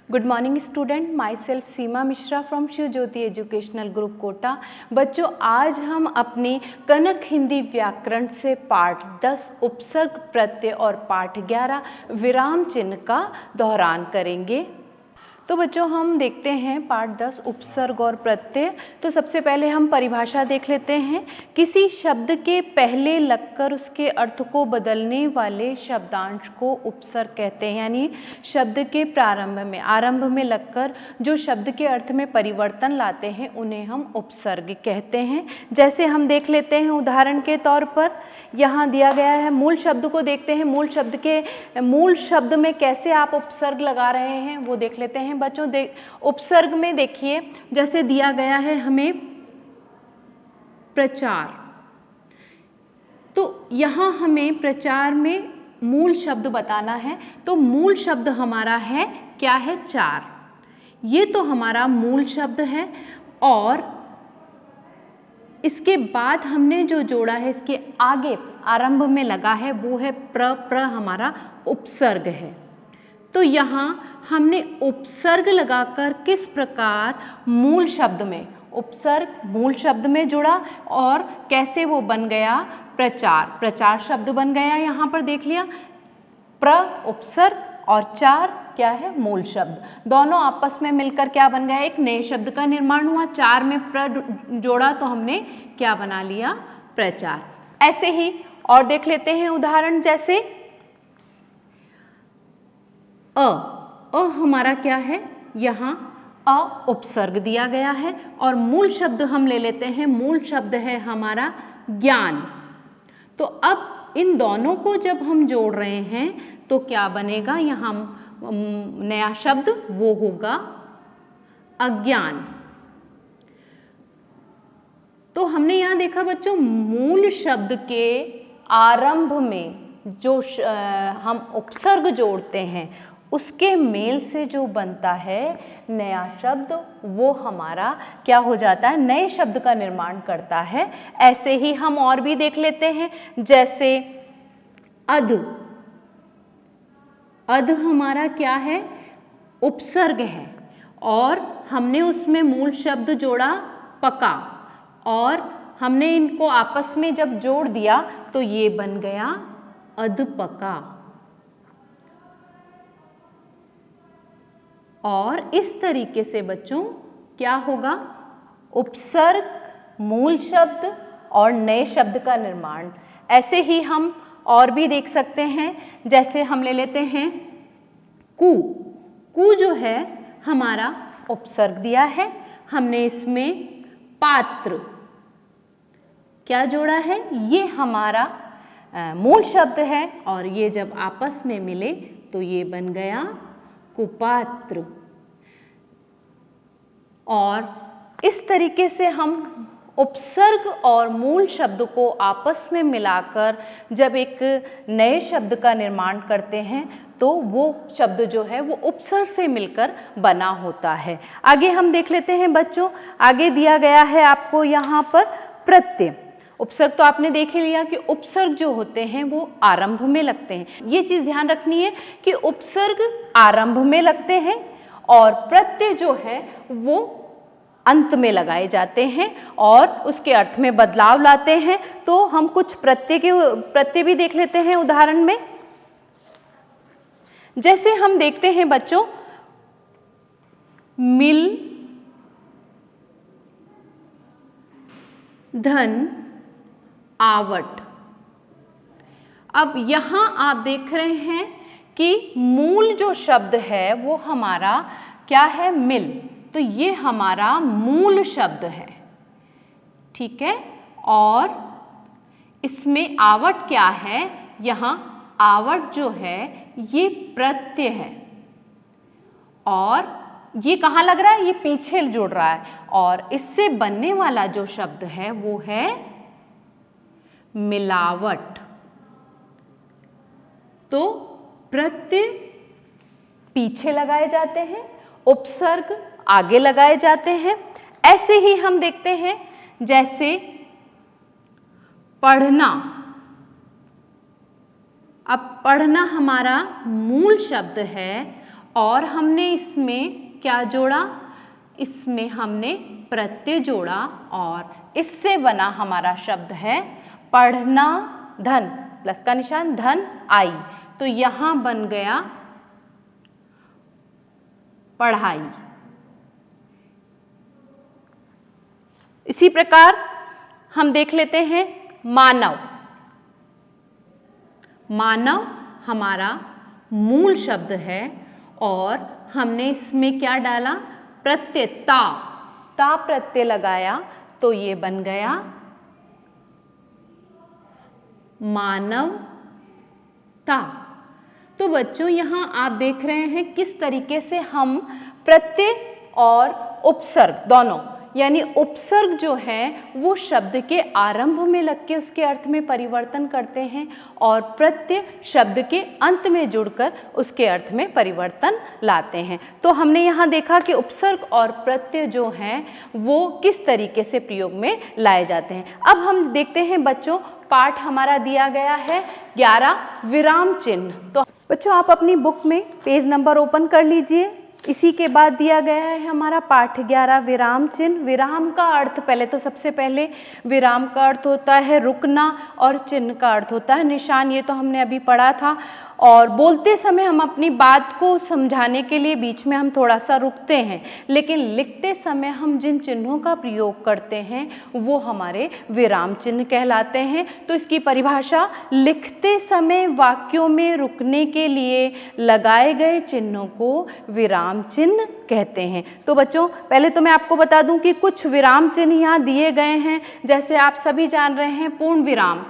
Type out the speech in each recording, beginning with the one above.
Good morning student, myself Seema Mishra from Shiv Jyoti educational group Kota. बच्चों, आज हम अपनी कनक हिंदी व्याकरण से पाठ 10 उपसर्ग प्रत्यय और पाठ 11 विराम चिन्ह का दोहरान करेंगे। तो बच्चों, हम देखते हैं पाठ 10 उपसर्ग और प्रत्यय। तो सबसे पहले हम परिभाषा देख लेते हैं। किसी शब्द के पहले लगकर उसके अर्थ को बदलने वाले शब्दांश को उपसर्ग कहते हैं, यानी शब्द के आरंभ में लगकर जो शब्द के अर्थ में परिवर्तन लाते हैं उन्हें हम उपसर्ग कहते हैं। जैसे हम देख लेते हैं उदाहरण के तौर पर, यहाँ दिया गया है मूल शब्द को देखते हैं। मूल शब्द में कैसे आप उपसर्ग लगा रहे हैं वो देख लेते हैं। बच्चों, उपसर्ग में देखिए, जैसे दिया गया है हमें प्रचार, तो यहां हमें प्रचार में मूल शब्द बताना है। तो मूल शब्द हमारा है क्या है? चार। ये तो हमारा मूल शब्द है और इसके बाद हमने जो जोड़ा है, इसके आगे आरंभ में लगा है वो है प्र हमारा उपसर्ग है। तो यहाँ हमने उपसर्ग लगाकर किस प्रकार मूल शब्द में उपसर्ग मूल शब्द में जुड़ा और कैसे वो बन गया? प्रचार शब्द बन गया। यहाँ पर देख लिया, प्र उपसर्ग और चार क्या है? मूल शब्द। दोनों आपस में मिलकर क्या बन गया? एक नए शब्द का निर्माण हुआ। चार में प्र जोड़ा तो हमने क्या बना लिया? प्रचार। ऐसे ही और देख लेते हैं उदाहरण, जैसे अ हमारा क्या है? यहाँ अ उपसर्ग दिया गया है और मूल शब्द हम ले लेते हैं। मूल शब्द है हमारा ज्ञान। तो अब इन दोनों को जब हम जोड़ रहे हैं तो क्या बनेगा? यहाँ नया शब्द वो होगा अज्ञान। तो हमने यहाँ देखा बच्चों, मूल शब्द के आरंभ में जो हम उपसर्ग जोड़ते हैं उसके मेल से जो बनता है नया शब्द, वो हमारा क्या हो जाता है? नए शब्द का निर्माण करता है। ऐसे ही हम और भी देख लेते हैं, जैसे अध हमारा क्या है? उपसर्ग है और हमने उसमें मूल शब्द जोड़ा पका और हमने इनको आपस में जब जोड़ दिया तो ये बन गया अधपका। और इस तरीके से बच्चों क्या होगा? उपसर्ग, मूल शब्द और नए शब्द का निर्माण। ऐसे ही हम और भी देख सकते हैं, जैसे हम ले लेते हैं कू जो है हमारा उपसर्ग दिया है, हमने इसमें पात्र क्या जोड़ा है? ये हमारा मूल शब्द है और ये जब आपस में मिले तो ये बन गया कुपात्र। और इस तरीके से हम उपसर्ग और मूल शब्द को आपस में मिलाकर जब एक नए शब्द का निर्माण करते हैं तो वो शब्द जो है वो उपसर्ग से मिलकर बना होता है। आगे हम देख लेते हैं बच्चों, आगे दिया गया है आपको यहाँ पर प्रत्यय। उपसर्ग तो आपने देख ही लिया कि उपसर्ग जो होते हैं वो आरंभ में लगते हैं। ये चीज़ ध्यान रखनी है कि उपसर्ग आरंभ में लगते हैं और प्रत्यय जो है वो अंत में लगाए जाते हैं और उसके अर्थ में बदलाव लाते हैं। तो हम कुछ प्रत्यय भी देख लेते हैं उदाहरण में। जैसे हम देखते हैं बच्चों, मिल, धन, आवट। अब यहां आप देख रहे हैं कि मूल जो शब्द है वो हमारा क्या है? मिल। तो ये हमारा मूल शब्द है, ठीक है। और इसमें आवट क्या है? यहाँ आवट जो है ये प्रत्यय है और ये कहाँ लग रहा है? ये पीछे जुड़ रहा है और इससे बनने वाला जो शब्द है वो है मिलावट। तो प्रत्यय पीछे लगाए जाते हैं, उपसर्ग आगे लगाए जाते हैं। ऐसे ही हम देखते हैं, जैसे पढ़ना। अब पढ़ना हमारा मूल शब्द है और हमने इसमें क्या जोड़ा, इसमें हमने प्रत्यय जोड़ा और इससे बना हमारा शब्द है पढ़ना, धन प्लस का निशान, धन आई, तो यहां बन गया पढ़ाई। इसी प्रकार हम देख लेते हैं मानव। मानव हमारा मूल शब्द है और हमने इसमें क्या डाला, प्रत्यय ता प्रत्यय लगाया, तो ये बन गया मानवता। तो बच्चों यहाँ आप देख रहे हैं किस तरीके से हम प्रत्यय और उपसर्ग दोनों, यानी उपसर्ग जो है वो शब्द के आरंभ में लग के उसके अर्थ में परिवर्तन करते हैं और प्रत्यय शब्द के अंत में जुड़कर उसके अर्थ में परिवर्तन लाते हैं। तो हमने यहाँ देखा कि उपसर्ग और प्रत्यय जो हैं वो किस तरीके से प्रयोग में लाए जाते हैं। अब हम देखते हैं बच्चों, पाठ हमारा दिया गया है 11 विराम चिन्ह। तो बच्चों आप अपनी बुक में पेज नंबर ओपन कर लीजिए। इसी के बाद दिया गया है हमारा पाठ 11 विराम चिन्ह। विराम का अर्थ, पहले तो सबसे पहले विराम का अर्थ होता है रुकना और चिन्ह का अर्थ होता है निशान, ये तो हमने अभी पढ़ा था। और बोलते समय हम अपनी बात को समझाने के लिए बीच में हम थोड़ा सा रुकते हैं, लेकिन लिखते समय हम जिन चिन्हों का प्रयोग करते हैं वो हमारे विराम चिन्ह कहलाते हैं। तो इसकी परिभाषा, लिखते समय वाक्यों में रुकने के लिए लगाए गए चिन्हों को विराम चिन्ह कहते हैं। तो बच्चों पहले तो मैं आपको बता दूं कि कुछ विराम चिन्ह यहाँ दिए गए हैं। जैसे आप सभी जान रहे हैं पूर्ण विराम,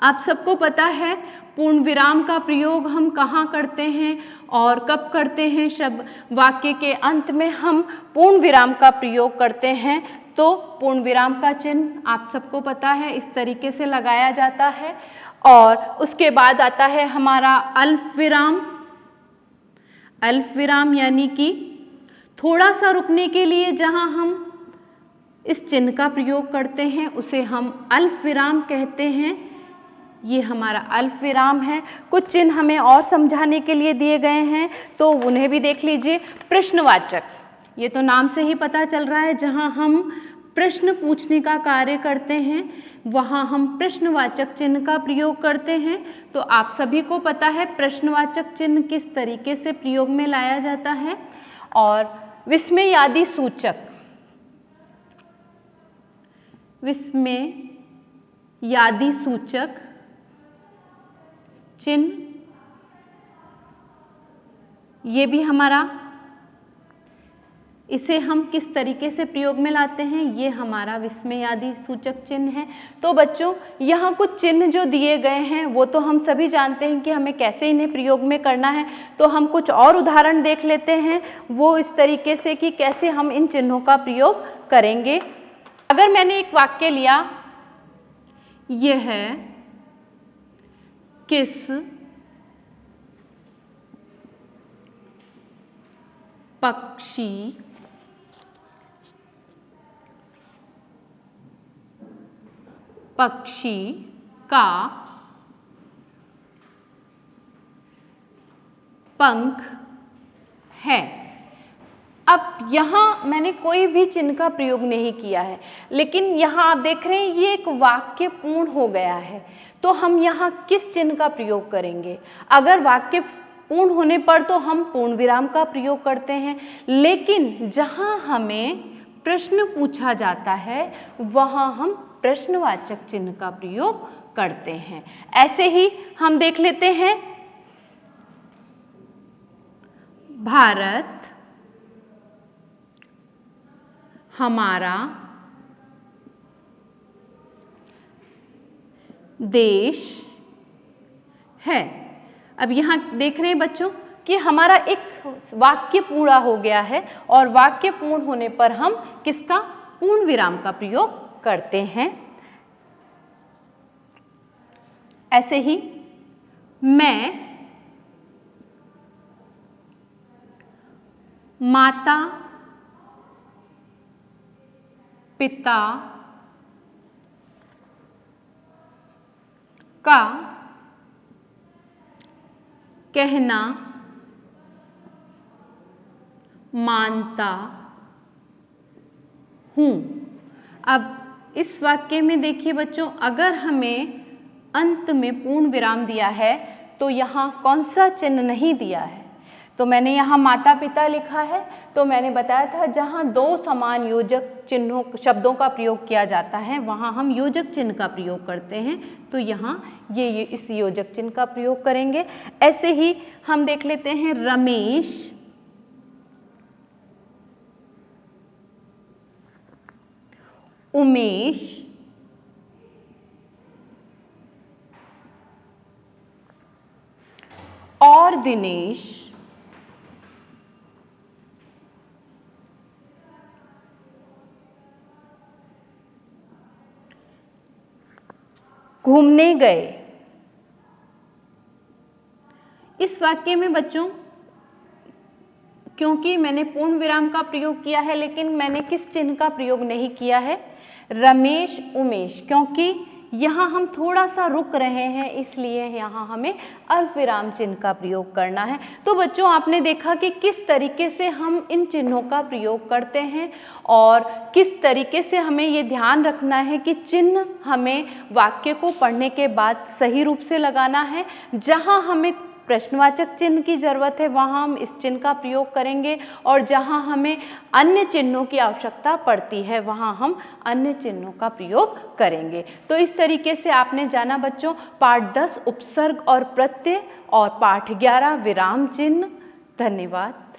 आप सबको पता है पूर्ण विराम का प्रयोग हम कहाँ करते हैं और कब करते हैं। शब्द वाक्य के अंत में हम पूर्ण विराम का प्रयोग करते हैं। तो पूर्ण विराम का चिन्ह आप सबको पता है इस तरीके से लगाया जाता है। और उसके बाद आता है हमारा अल्प विराम। अल्प विराम यानी कि थोड़ा सा रुकने के लिए जहाँ हम इस चिन्ह का प्रयोग करते हैं उसे हम अल्प विराम कहते हैं। ये हमारा अल्प विराम है। कुछ चिन्ह हमें और समझाने के लिए दिए गए हैं तो उन्हें भी देख लीजिए। प्रश्नवाचक, ये तो नाम से ही पता चल रहा है, जहाँ हम प्रश्न पूछने का कार्य करते हैं वहाँ हम प्रश्नवाचक चिन्ह का प्रयोग करते हैं। तो आप सभी को पता है प्रश्नवाचक चिन्ह किस तरीके से प्रयोग में लाया जाता है। और विस्मयादि सूचक, विस्मयादि सूचक चिन्ह, ये भी हमारा, इसे हम किस तरीके से प्रयोग में लाते हैं, ये हमारा विस्मयादि सूचक चिन्ह है। तो बच्चों यहाँ कुछ चिन्ह जो दिए गए हैं वो तो हम सभी जानते हैं कि हमें कैसे इन्हें प्रयोग में करना है। तो हम कुछ और उदाहरण देख लेते हैं, वो इस तरीके से कि कैसे हम इन चिन्हों का प्रयोग करेंगे। अगर मैंने एक वाक्य लिया, यह है किस पक्षी का पंख है। अब यहाँ मैंने कोई भी चिन्ह का प्रयोग नहीं किया है, लेकिन यहाँ आप देख रहे हैं ये एक वाक्य पूर्ण हो गया है। तो हम यहाँ किस चिन्ह का प्रयोग करेंगे? अगर वाक्य पूर्ण होने पर तो हम पूर्ण विराम का प्रयोग करते हैं, लेकिन जहाँ हमें प्रश्न पूछा जाता है वहाँ हम प्रश्नवाचक चिन्ह का प्रयोग करते हैं। ऐसे ही हम देख लेते हैं भारत हमारा देश है। अब यहाँ देख रहे हैं बच्चों कि हमारा एक वाक्य पूरा हो गया है और वाक्य पूर्ण होने पर हम किसका, पूर्ण विराम का प्रयोग करते हैं। ऐसे ही मैं माता पिता का कहना मानता हूँ। अब इस वाक्य में देखिए बच्चों, अगर हमें अंत में पूर्ण विराम दिया है तो यहाँ कौन सा चिन्ह नहीं दिया है, तो मैंने यहाँ माता पिता लिखा है। तो मैंने बताया था जहाँ दो समान योजक चिन्हों शब्दों का प्रयोग किया जाता है वहाँ हम योजक चिन्ह का प्रयोग करते हैं, तो यहाँ ये इस योजक चिन्ह का प्रयोग करेंगे। ऐसे ही हम देख लेते हैं रमेश उमेश और दिनेश घूमने गए। इस वाक्य में बच्चों क्योंकि मैंने पूर्ण विराम का प्रयोग किया है लेकिन मैंने किस चिन्ह का प्रयोग नहीं किया है, रमेश उमेश, क्योंकि यहाँ हम थोड़ा सा रुक रहे हैं इसलिए यहाँ हमें अल्पविराम चिन्ह का प्रयोग करना है। तो बच्चों आपने देखा कि किस तरीके से हम इन चिन्हों का प्रयोग करते हैं और किस तरीके से हमें ये ध्यान रखना है कि चिन्ह हमें वाक्य को पढ़ने के बाद सही रूप से लगाना है। जहाँ हमें प्रश्नवाचक चिन्ह की ज़रूरत है वहाँ हम इस चिन्ह का प्रयोग करेंगे और जहाँ हमें अन्य चिन्हों की आवश्यकता पड़ती है वहाँ हम अन्य चिन्हों का प्रयोग करेंगे। तो इस तरीके से आपने जाना बच्चों पाठ 10 उपसर्ग और प्रत्यय और पाठ 11 विराम चिन्ह। धन्यवाद।